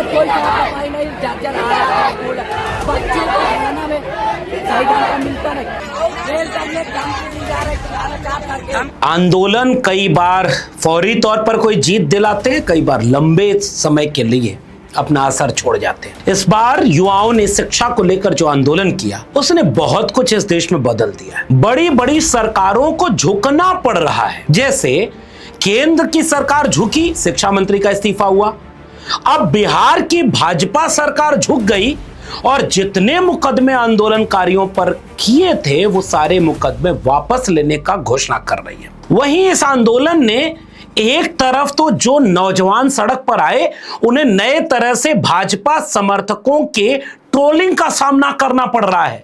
में कोई साफ सफाई नहीं, जर्जर हालत है पूरा। बच्चे को खाना में सही ढंग का मिलता नहीं, खेल करने काम नहीं जा रहे, करके आंदोलन कई बार फौरी तौर पर कोई जीत दिलाते हैं, कई बार लंबे समय के लिए अपना असर छोड़ जाते हैं। इस बार युवाओं ने शिक्षा को लेकर जो आंदोलन किया उसने बहुत कुछ इस देश में बदल दिया है। बड़ी बड़ी सरकारों को झुकना पड़ रहा है। जैसे केंद्र की सरकार झुकी, शिक्षा मंत्री का इस्तीफा हुआ। अब बिहार की भाजपा सरकार झुक गई और जितने मुकदमे आंदोलनकारियों पर किए थे वो सारे मुकदमे वापस लेने का घोषणा कर रही है। वहीं इस आंदोलन ने एक तरफ तो जो नौजवान सड़क पर आए उन्हें नए तरह से भाजपा समर्थकों के ट्रोलिंग का सामना करना पड़ रहा है।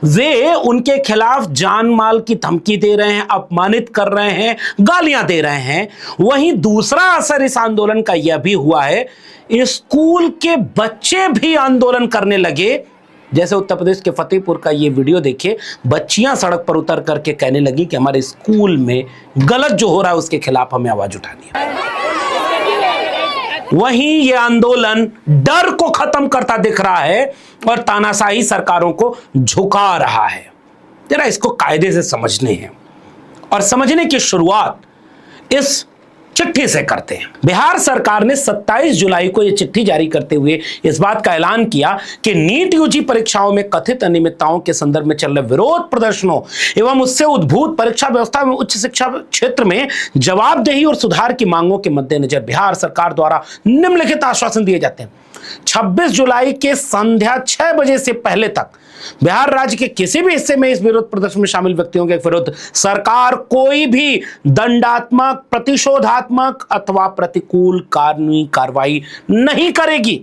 वे उनके खिलाफ जान माल की धमकी दे रहे हैं, अपमानित कर रहे हैं, गालियां दे रहे हैं। वहीं दूसरा असर इस आंदोलन का यह भी हुआ है, स्कूल के बच्चे भी आंदोलन करने लगे। जैसे उत्तर प्रदेश के फतेहपुर का ये वीडियो देखिए, बच्चियां सड़क पर उतर करके कहने लगी कि हमारे स्कूल में गलत जो हो रहा है उसके खिलाफ हमें आवाज उठानी है। वहीं ये आंदोलन डर को खत्म करता दिख रहा है और तानाशाही सरकारों को झुका रहा है। जरा इसको कायदे से समझने हैं और समझने की शुरुआत इस चिट्ठी से करते हैं। बिहार सरकार ने 27 जुलाई को यह चिट्ठी जारी करते हुए इस बात का ऐलान किया कि नीट यूजी परीक्षाओं में कथित अनियमितताओं के संदर्भ में चल रहे विरोध प्रदर्शनों एवं उससे उद्भूत परीक्षा व्यवस्था में उच्च शिक्षा क्षेत्र में जवाबदेही और सुधार की मांगों के मद्देनजर बिहार सरकार द्वारा निम्नलिखित आश्वासन दिए जाते हैं। 26 जुलाई के संध्या 6 बजे से पहले तक बिहार राज्य के किसी भी हिस्से में इस विरोध प्रदर्शन में शामिल व्यक्तियों के विरुद्ध सरकार कोई भी दंडात्मक, प्रतिशोधात्मक अथवा प्रतिकूल कानूनी कार्रवाई नहीं करेगी।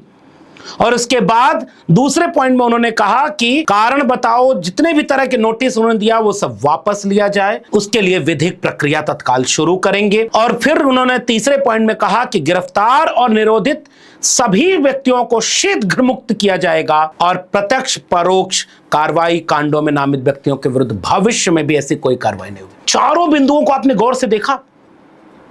और उसके बाद दूसरे पॉइंट में उन्होंने कहा कि कारण बताओ, जितने भी तरह के नोटिस उन्होंने दिया वो सब वापस लिया जाए, उसके लिए विधिक प्रक्रिया तत्काल शुरू करेंगे। और फिर उन्होंने तीसरे पॉइंट में कहा कि गिरफ्तार और निरोधित सभी व्यक्तियों को शीघ्र मुक्त किया जाएगा और प्रत्यक्ष परोक्ष कार्रवाई कांडों में नामित व्यक्तियों के विरुद्ध भविष्य में भी ऐसी कोई कार्रवाई नहीं होगी। चारों बिंदुओं को आपने गौर से देखा,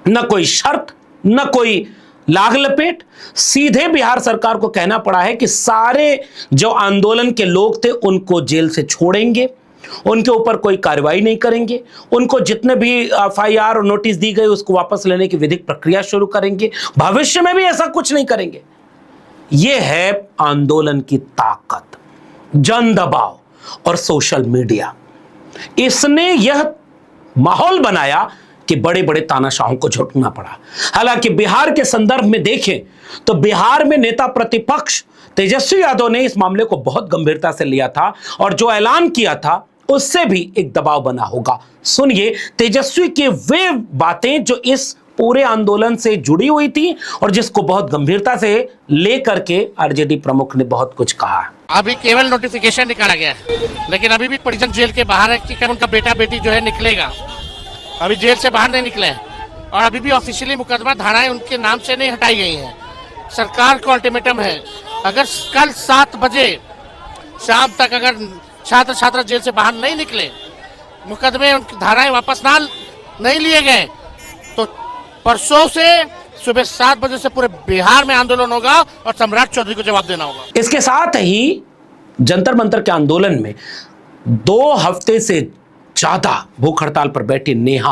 न कोई शर्त, न कोई लाग लपेट। सीधे बिहार सरकार को कहना पड़ा है कि सारे जो आंदोलन के लोग थे उनको जेल से छोड़ेंगे, उनके ऊपर कोई कार्रवाई नहीं करेंगे, उनको जितने भी एफआईआर और नोटिस दी गई उसको वापस लेने की विधिक प्रक्रिया शुरू करेंगे, भविष्य में भी ऐसा कुछ नहीं करेंगे। यह है आंदोलन की ताकत, जन दबाव और सोशल मीडिया। इसने यह माहौल बनाया कि बड़े बड़े तानाशाहों को झुकना पड़ा। हालांकि बिहार के संदर्भ में देखें तो बिहार में नेता प्रतिपक्ष तेजस्वी यादव ने इस मामले को बहुत गंभीरता से लिया था और जो ऐलान किया था उससे भी एक दबाव बना होगा। सुनिए तेजस्वी की वे बातें जो इस पूरे आंदोलन से जुड़ी हुई थी और जिसको बहुत गंभीरता से लेकर के आरजेडी प्रमुख ने बहुत कुछ कहा। अभी केवल नोटिफिकेशन निकाला गया है, लेकिन अभी भी परिजन जेल के बाहर है कि उनका बेटा बेटी जो है निकलेगा। अभी जेल से बाहर नहीं निकले हैं और अभी भी ऑफिशियली मुकदमा धाराएं उनके नाम से नहीं हटाई गई हैं। सरकार को अल्टीमेटम है, अगर कल 7 बजे शाम तक अगर छात्र छात्रा जेल से बाहर नहीं निकले, मुकदमे उनकी धाराएं वापस नहीं लिए गए, तो परसों से सुबह 7 बजे से पूरे बिहार में आंदोलन होगा और सम्राट चौधरी को जवाब देना होगा। इसके साथ ही जंतर मंतर के आंदोलन में 2 हफ्ते से ज्यादा भूख हड़ताल पर बैठी नेहा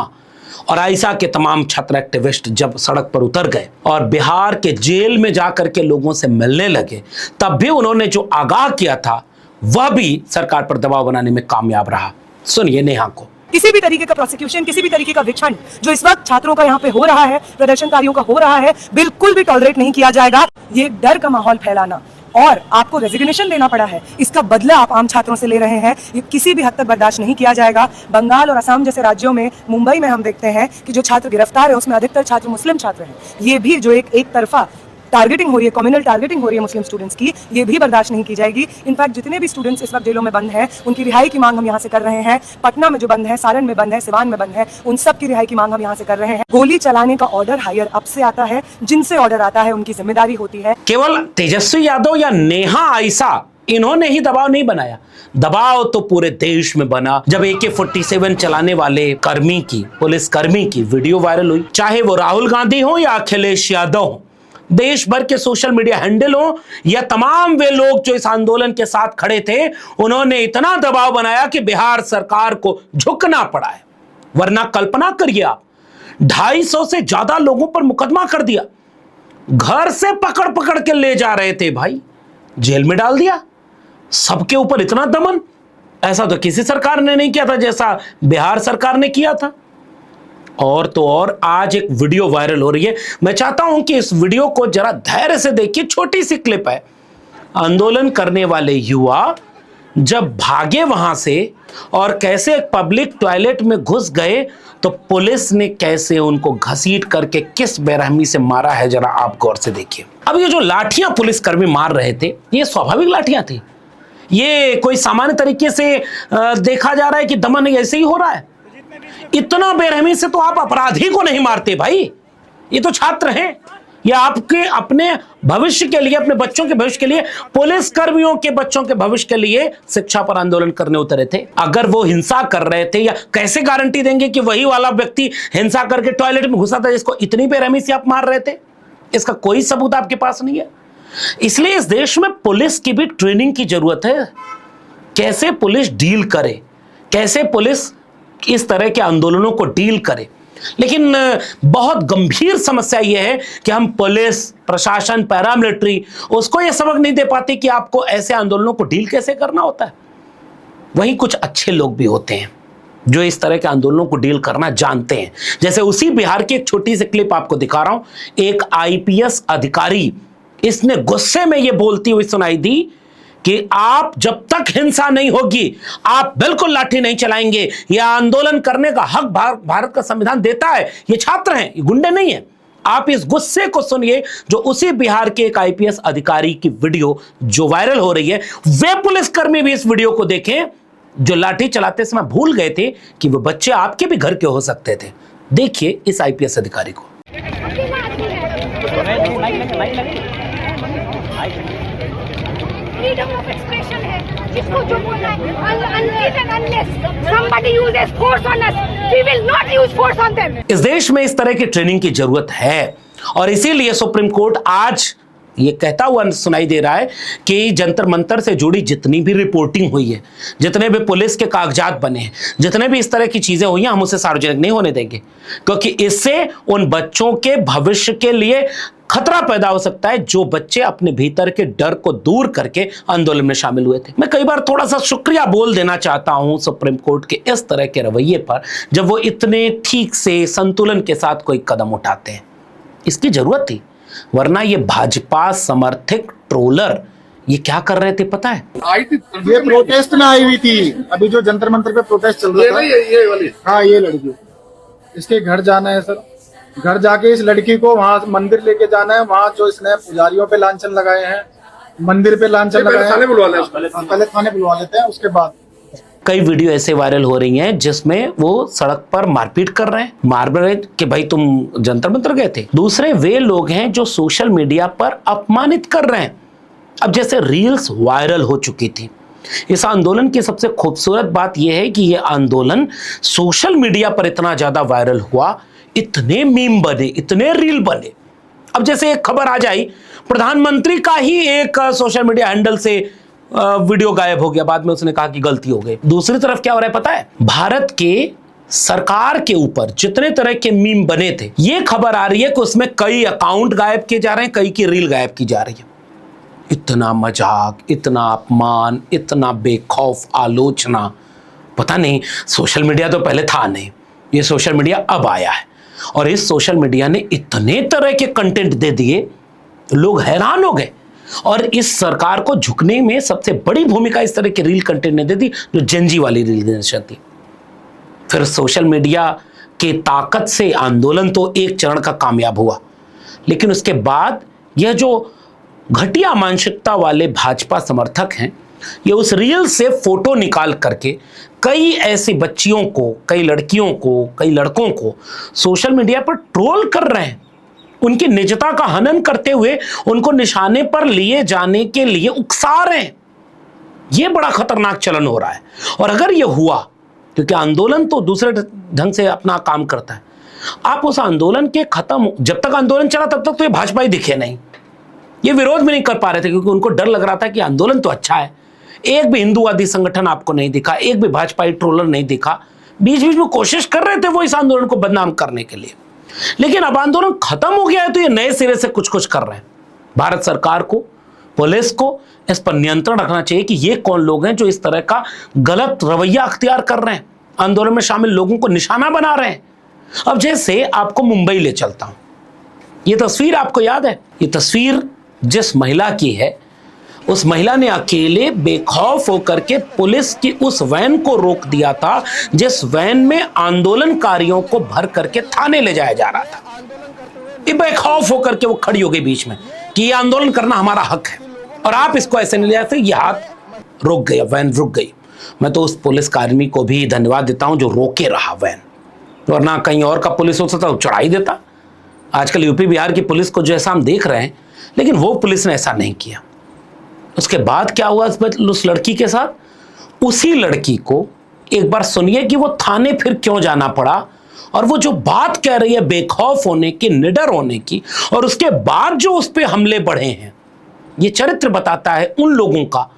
और आयशा के तमाम छात्र एक्टिविस्ट जब सड़क पर उतर गए और बिहार के जेल में जाकर के लोगों से मिलने लगे, तब भी उन्होंने जो आगाह किया था वह भी सरकार पर दबाव बनाने में कामयाब रहा। सुनिए नेहा को। किसी भी तरीके का प्रोसिक्यूशन, किसी भी तरीके का विक्षण जो इस वक्त छात्रों का यहाँ पे हो रहा है, प्रदर्शनकारियों का हो रहा है, बिल्कुल भी टॉलरेट नहीं किया जाएगा। ये डर का माहौल फैलाना और आपको रेजिग्नेशन देना पड़ा है, इसका बदला आप आम छात्रों से ले रहे हैं, ये किसी भी हद तक बर्दाश्त नहीं किया जाएगा। बंगाल और असम जैसे राज्यों में, मुंबई में हम देखते हैं कि जो छात्र गिरफ्तार है उसमें अधिकतर छात्र मुस्लिम छात्र हैं। ये भी जो एक तरफा टारगेटिंग हो रही है, कम्युनल टारगेटिंग हो रही है मुस्लिम स्टूडेंट्स की, ये भी बर्दाश्त नहीं की जाएगी। इनफैक्ट जितने भी स्टूडेंट्स इस वक्त जेलों में बंद हैं उनकी रिहाई की मांग हम यहाँ से कर रहे हैं। पटना में जो बंद है, सारण में बंद है, सिवान में बंद है, उन सब की रिहाई की मांग हम यहाँ से कर रहे हैं। गोली चलाने का ऑर्डर हायर अप से आता है, जिनसे ऑर्डर आता है उनकी जिम्मेदारी होती है। केवल तेजस्वी यादव या नेहा आयशा इन्होंने ही दबाव नहीं बनाया, दबाव तो पूरे देश में बना जब AK-47 चलाने वाले कर्मी की, पुलिस कर्मी की वीडियो वायरल हुई। चाहे वो राहुल गांधी हो या अखिलेश यादव हो, देश भर के सोशल मीडिया हैंडल हो या तमाम वे लोग जो इस आंदोलन के साथ खड़े थे, उन्होंने इतना दबाव बनाया कि बिहार सरकार को झुकना पड़ा है। वरना कल्पना करिए आप, 250 से ज्यादा लोगों पर मुकदमा कर दिया, घर से पकड़ पकड़ के ले जा रहे थे भाई, जेल में डाल दिया। सबके ऊपर इतना दमन, ऐसा तो किसी सरकार ने नहीं किया था जैसा बिहार सरकार ने किया था। और तो और आज एक वीडियो वायरल हो रही है, मैं चाहता हूं कि इस वीडियो को जरा धैर्य से देखिए। छोटी सी क्लिप है, आंदोलन करने वाले युवा जब भागे वहां से और कैसे एक पब्लिक टॉयलेट में घुस गए, तो पुलिस ने कैसे उनको घसीट करके किस बेरहमी से मारा है, जरा आप गौर से देखिए। अब ये जो लाठियां पुलिसकर्मी मार रहे थे, ये स्वाभाविक लाठियां थी, ये कोई सामान्य तरीके से देखा जा रहा है कि दमन ऐसे ही हो रहा है। इतना बेरहमी से तो आप अपराधी को नहीं मारते भाई, ये तो छात्र हैं, ये आपके अपने भविष्य के लिए, अपने बच्चों के भविष्य के लिए, पुलिस कर्मियों के बच्चों के भविष्य के लिए शिक्षा पर आंदोलन करने उतरे थे। अगर वो हिंसा कर रहे थे, या कैसे गारंटी देंगे कि वही वाला व्यक्ति हिंसा करके टॉयलेट में घुसा था जिसको इतनी बेरहमी से आप मार रहे थे? इसका कोई सबूत आपके पास नहीं है। इसलिए इस देश में पुलिस की भी ट्रेनिंग की जरूरत है, कैसे पुलिस डील करे, कैसे पुलिस इस तरह के आंदोलनों को डील करे। लेकिन बहुत गंभीर समस्या यह है कि हम पुलिस प्रशासन, पैरामिलिट्री, उसको यह सबक नहीं दे पाते कि आपको ऐसे आंदोलनों को डील कैसे करना होता है। वहीं कुछ अच्छे लोग भी होते हैं जो इस तरह के आंदोलनों को डील करना जानते हैं। जैसे उसी बिहार की एक छोटी सी क्लिप आपको दिखा रहा हूं। एक आईपीएस अधिकारी, इसने गुस्से में यह बोलती हुई सुनाई दी कि आप जब तक हिंसा नहीं होगी, आप बिल्कुल लाठी नहीं चलाएंगे। यह आंदोलन करने का हक भारत का संविधान देता है। ये छात्र हैं, ये गुंडे नहीं हैं। आप इस गुस्से को सुनिए जो उसी बिहार के एक आईपीएस अधिकारी की वीडियो जो वायरल हो रही है। वे पुलिसकर्मी भी इस वीडियो को देखें जो लाठी चलाते समय भूल गए थे कि वो बच्चे आपके भी घर के हो सकते थे। देखिए इस आईपीएस अधिकारी को। फ्रीडम ऑफ एक्सप्रेशन है, जिसको जो बोलना है, unless and unless somebody uses force on us, we will not use force on them. इस देश में इस तरह की ट्रेनिंग की जरूरत है और इसीलिए सुप्रीम कोर्ट आज ये कहता हुआ सुनाई दे रहा है कि जंतर मंतर से जुड़ी जितनी भी रिपोर्टिंग हुई है, जितने भी पुलिस के कागजात बने हैं, जितने भी इस तरह की चीजें हुई हैं, हम उसे सार्वजनिक नहीं होने देंगे, क्योंकि इससे उन बच्चों के भविष्य के लिए खतरा पैदा हो सकता है जो बच्चे अपने भीतर के डर को दूर करके आंदोलन में शामिल हुए थे। मैं कई बार थोड़ा सा शुक्रिया बोल देना चाहता हूं सुप्रीम कोर्ट के इस तरह के रवैये पर, जब वो इतने ठीक से संतुलन के साथ कोई कदम उठाते हैं। इसकी जरूरत थी, वरना ये भाजपा समर्थित ट्रोलर ये क्या कर रहे थे पता है? आई थी, ये प्रोटेस्ट में आई हुई थी। अभी जो जंतर मंतर पे प्रोटेस्ट चल रहा था, ये वाली, हाँ ये लड़की, इसके घर जाना है सर। घर जाके इस लड़की को वहाँ मंदिर लेके जाना है। वहाँ जो इसने पुजारियों पे लांछन लगाए हैं, मंदिर पे लांछन लगाए हैं, पहले थाने बुलवा लेते हैं, उसके बाद कई वीडियो ऐसे वायरल हो रही हैं जिसमें वो सड़क पर मारपीट कर रहे हैं, मार रहे कि भाई तुम जंतर मंतर गए थे। दूसरे वे लोग हैं जो सोशल मीडिया पर अपमानित कर रहे हैं। अब जैसे रील्स वायरल हो चुकी थी, इस आंदोलन की सबसे खूबसूरत बात यह है कि यह आंदोलन सोशल मीडिया पर इतना ज्यादा वायरल हुआ, इतने मीम बने, इतने रील बने। अब जैसे एक खबर आ जाए, प्रधानमंत्री का ही एक सोशल मीडिया हैंडल से वीडियो गायब हो गया, बाद में उसने कहा कि गलती हो गई। दूसरी तरफ क्या हो रहा है पता है? भारत के सरकार के ऊपर जितने तरह के मीम बने थे, ये खबर आ रही है कि उसमें कई अकाउंट गायब किए जा रहे हैं, कई की रील गायब की जा रही है। इतना मजाक, इतना अपमान, इतना बेखौफ आलोचना, पता नहीं सोशल मीडिया तो पहले था नहीं, ये सोशल मीडिया अब आया है और इस सोशल मीडिया ने इतने तरह के कंटेंट दे दिए, लोग हैरान हो गए। और इस सरकार को झुकने में सबसे बड़ी भूमिका इस तरह के रील कंटेंट ने दे दी, जो जेनजी वाली रील जनरेशन थी। फिर सोशल मीडिया के ताकत से आंदोलन तो एक चरण का कामयाब हुआ, लेकिन उसके बाद यह जो घटिया मानसिकता वाले भाजपा समर्थक हैं, ये उस रील से फोटो निकाल करके कई ऐसी बच्चियों को, कई लड़कियों को, कई लड़कों को सोशल मीडिया पर ट्रोल कर रहे हैं, उनकी निजता का हनन करते हुए उनको निशाने पर लिए जाने के लिए उकसा रहे हैं। यह बड़ा खतरनाक चलन हो रहा है। और अगर यह हुआ, क्योंकि आंदोलन तो दूसरे ढंग से अपना काम करता है, आप उस आंदोलन के खत्म, जब तक आंदोलन चला तब तक तो ये भाजपा ही दिखे नहीं, ये विरोध भी नहीं कर पा रहे थे, क्योंकि उनको डर लग रहा था कि आंदोलन तो अच्छा है, एक भी हिंदूवादी संगठन आपको नहीं दिखा, एक भी भाजपाई ट्रोलर नहीं दिखा, बीच बीच में कोशिश कर रहे थे वो इस आंदोलन को बदनाम करने के लिए। लेकिन अब आंदोलन खत्म हो गया है तो ये नए सिरे से कुछ कुछ कर रहे हैं। भारत सरकार को, पुलिस को इस पर नियंत्रण रखना चाहिए कि ये कौन लोग हैं जो इस तरह का गलत रवैया अख्तियार कर रहे हैं, आंदोलन में शामिल लोगों को निशाना बना रहे हैं। अब जैसे आपको मुंबई ले चलता हूं, ये तस्वीर आपको याद है, ये तस्वीर जिस महिला की है, उस महिला ने अकेले बेखौफ होकर के पुलिस की उस वैन को रोक दिया था जिस वैन में आंदोलनकारियों को भर करके थाने ले जाया जा रहा था। ये बेखौफ होकर के वो खड़ी हो गई बीच में कि ये आंदोलन करना हमारा हक है और आप इसको ऐसे नहीं ले जाते, ये हाथ रुक गया, वैन रुक गई। मैं तो उस पुलिस कर्मी को भी धन्यवाद देता हूं जो रोके रहा वैन, वरना कहीं और का पुलिस हो सकता तो चढ़ा ही देता। आजकल यूपी बिहार की पुलिस को जैसा हम देख रहे हैं, लेकिन वो पुलिस ने ऐसा नहीं किया। उसके बाद क्या हुआ उस लड़की के साथ? उसी लड़की को एक बार सुनिए कि वो थाने फिर क्यों जाना पड़ा, और वो जो बात कह रही है बेखौफ होने की, निडर होने की, और उसके बाद जो उस पर हमले बढ़े हैं, ये चरित्र बताता है उन लोगों का,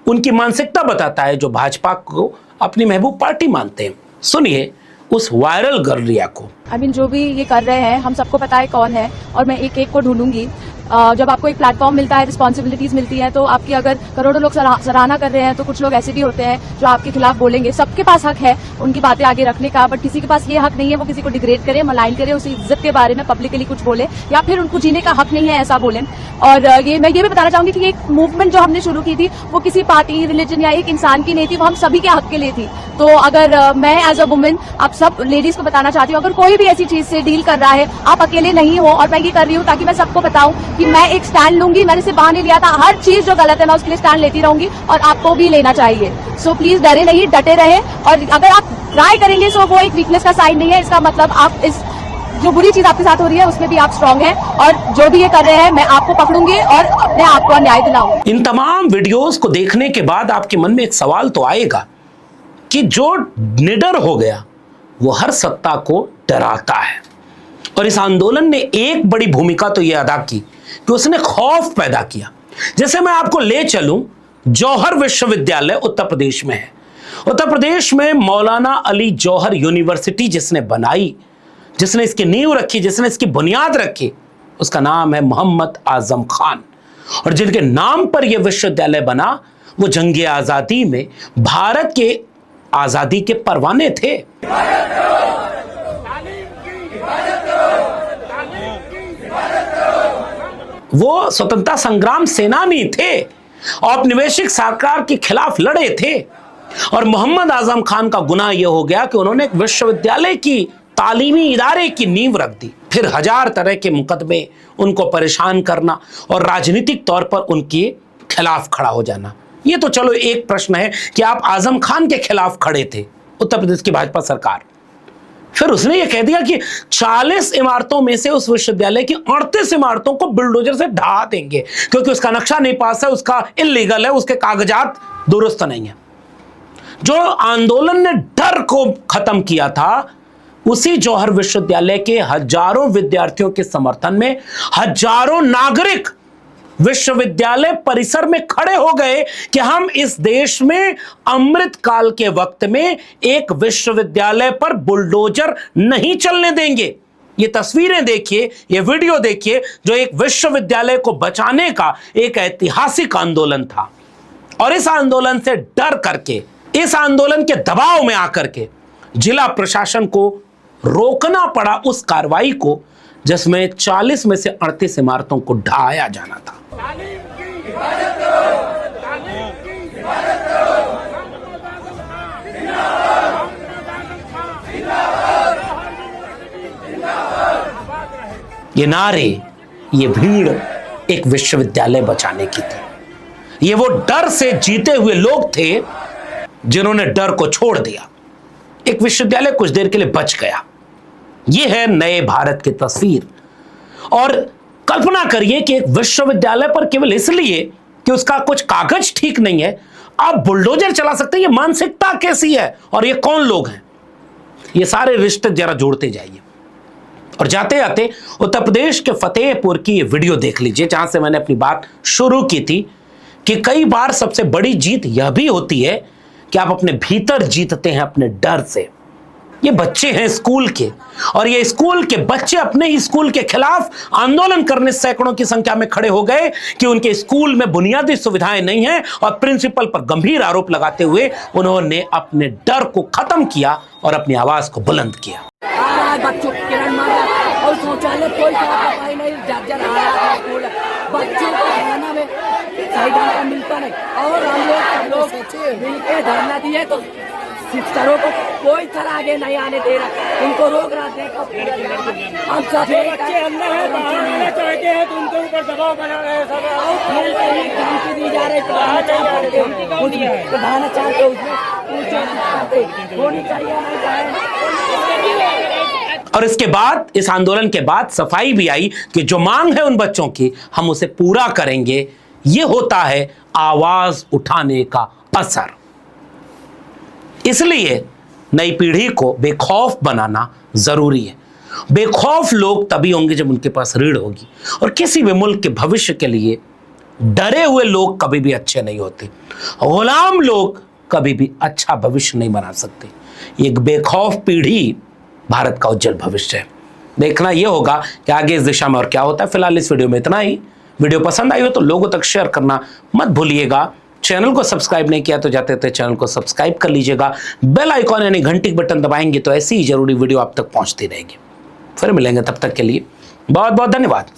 उनकी मानसिकता बताता है जो भाजपा को अपनी महबूब पार्टी मानते हैं। सुनिए उस वायरल गर्ल रिया को। जो भी ये कर रहे हैं हम सबको पता है कौन है, और मैं एक एक को ढूंढूंगी। जब आपको एक प्लेटफॉर्म मिलता है, रिस्पॉन्सिबिलिटीज मिलती है, तो आपकी अगर करोड़ों लोग सराहना कर रहे हैं तो कुछ लोग ऐसे भी होते हैं जो आपके खिलाफ बोलेंगे। सबके पास हक है उनकी बातें आगे रखने का, बट किसी के पास ये हक नहीं है वो किसी को डिग्रेड करे, मलाइन करे, उसी इज्जत के बारे में पब्लिकली कुछ बोले, या फिर उनको जीने का हक नहीं है ऐसा बोले। और मैं ये भी बताना चाहूंगी कि एक मूवमेंट जो हमने शुरू की थी वो किसी पार्टी, रिलीजन या एक इंसान की नहीं थी, वो हम सभी के हक के लिए थी। तो अगर मैं एज अ वुमेन आप सब लेडीज को बताना चाहती हूँ, अगर कोई भी ऐसी चीज से डील कर रहा है, आप अकेले नहीं हो, और मैं ये कर रही हूँ ताकि मैं सबको बताऊं कि मैं एक स्टैंड लूंगी। मैंने सिर्फ बहाने लिया था, हर चीज जो गलत है मैं उसके लिए स्टैंड लेती रहूंगी, और आपको भी लेना चाहिए। सो प्लीज डरे नहीं, डटे रहे, और अगर आप ट्राई करेंगे सो वो एक वीकनेस का साइन नहीं है, इसका मतलब आप इस जो बुरी चीज आपके साथ हो रही है उसमें भी आप स्ट्रांग हैं, और जो भी ये कर रहे हैं मैं आपको पकड़ूंगी और अपने आप को न्याय दिलाऊंगी। इन तमाम वीडियोस को देखने के बाद आपके मन में एक सवाल तो आएगा कि जो निडर हो गया वो हर सत्ता को डराता है, और इस आंदोलन ने एक बड़ी भूमिका तो यह अदा की कि उसने खौफ पैदा किया। जैसे मैं आपको ले चलूं, जौहर विश्वविद्यालय उत्तर प्रदेश में है। उत्तर प्रदेश में मौलाना अली जौहर यूनिवर्सिटी जिसने बनाई, जिसने इसकी नींव रखी, जिसने इसकी बुनियाद रखी, उसका नाम है मोहम्मद आजम खान। और जिनके नाम पर यह विश्वविद्यालय बना वो जंगे आजादी में भारत के आजादी के परवाने थे। वो स्वतंत्रता संग्राम सेनानी थे, औपनिवेशिक सरकार के खिलाफ लड़े थे। और मोहम्मद आजम खान का गुनाह यह हो गया कि उन्होंने एक विश्वविद्यालय की तालीमी इदारे की नींव रख दी, फिर हजार तरह के मुकदमे, उनको परेशान करना और राजनीतिक तौर पर उनके खिलाफ खड़ा हो जाना। ये तो चलो एक प्रश्न है कि आप आजम खान के खिलाफ खड़े थे, उत्तर प्रदेश की भाजपा सरकार। फिर उसने ये कह दिया कि 40 इमारतों में से उस विश्वविद्यालय की 38 इमारतों को बुलडोजर से ढहा देंगे, क्योंकि उसका नक्शा नहीं पास है, उसका इल्लीगल है, उसके कागजात दुरुस्त नहीं है। जो आंदोलन ने डर को खत्म किया था, उसी जौहर विश्वविद्यालय के हजारों विद्यार्थियों के समर्थन में हजारों नागरिक विश्वविद्यालय परिसर में खड़े हो गए कि हम इस देश में अमृत काल के वक्त में एक विश्वविद्यालय पर बुलडोजर नहीं चलने देंगे। ये तस्वीरें देखिए, ये वीडियो देखिए, जो एक विश्वविद्यालय को बचाने का एक ऐतिहासिक आंदोलन था। और इस आंदोलन से डर करके, इस आंदोलन के दबाव में आकर के जिला प्रशासन को रोकना पड़ा उस कार्रवाई को जिसमें 40 में से 38 इमारतों को ढहाया जाना था। ये नारे, ये भीड़ एक विश्वविद्यालय बचाने की थी। ये वो डर से जीते हुए लोग थे जिन्होंने डर को छोड़ दिया। एक विश्वविद्यालय कुछ देर के लिए बच गया। ये है नए भारत की तस्वीर। और कल्पना करिए कि एक विश्वविद्यालय पर केवल इसलिए कि उसका कुछ कागज ठीक नहीं है आप बुलडोजर चला सकते हैं। ये मानसिकता कैसी है और ये कौन लोग हैं? ये सारे रिश्ते जरा जोड़ते जाइए। और जाते जाते उत्तर प्रदेश के फतेहपुर की ये वीडियो देख लीजिए, जहां से मैंने अपनी बात शुरू की थी कि कई बार सबसे बड़ी जीत यह भी होती है कि आप अपने भीतर जीतते हैं अपने डर से। ये बच्चे हैं स्कूल के, और ये स्कूल के बच्चे अपने ही स्कूल के खिलाफ आंदोलन करने सैकड़ों की संख्या में खड़े हो गए कि उनके स्कूल में बुनियादी सुविधाएं नहीं हैं, और प्रिंसिपल पर गंभीर आरोप लगाते हुए उन्होंने अपने डर को खत्म किया और अपनी आवाज को बुलंद किया। बच्चों को किरण मारा और शौचालय कोई साफ सफाई नहीं, जर्जर हालत स्कूल, बच्चों को खाना में सही ढंग का मिलता नहीं, और हम लोग मिलकर धरना दिए तो शिक्षकों को कोई तरह आगे नहीं आने दे रहा, उनको रोक रहा है। हम सब बच्चे अंदर है, बाहर आना चाहते हैं तो उनके ऊपर दबाव बना रहे हैं सब, और खेल के लिए धमकी दी जा रही है, प्रधानाचार्य उसमें होनी चाहिए। और इसके बाद, इस आंदोलन के बाद सफाई भी आई कि जो मांग है उन बच्चों की हम उसे पूरा करेंगे। यह होता है आवाज उठाने का असर। इसलिए नई पीढ़ी को बेखौफ बनाना जरूरी है। बेखौफ लोग तभी होंगे जब उनके पास रीढ़ होगी, और किसी भी मुल्क के भविष्य के लिए डरे हुए लोग कभी भी अच्छे नहीं होते। गुलाम लोग कभी भी अच्छा भविष्य नहीं बना सकते। एक बेखौफ पीढ़ी भारत का उज्जवल भविष्य है। देखना यह होगा कि आगे इस दिशा में और क्या होता है। फिलहाल इस वीडियो में इतना ही। वीडियो पसंद आई हो तो लोगों तक शेयर करना मत भूलिएगा। चैनल को सब्सक्राइब नहीं किया तो जाते जाते चैनल को सब्सक्राइब कर लीजिएगा। बेल आइकॉन यानी घंटी बटन दबाएंगे तो ऐसी ही जरूरी वीडियो आप तक पहुंचती रहेगी। फिर मिलेंगे, तब तक के लिए बहुत बहुत धन्यवाद।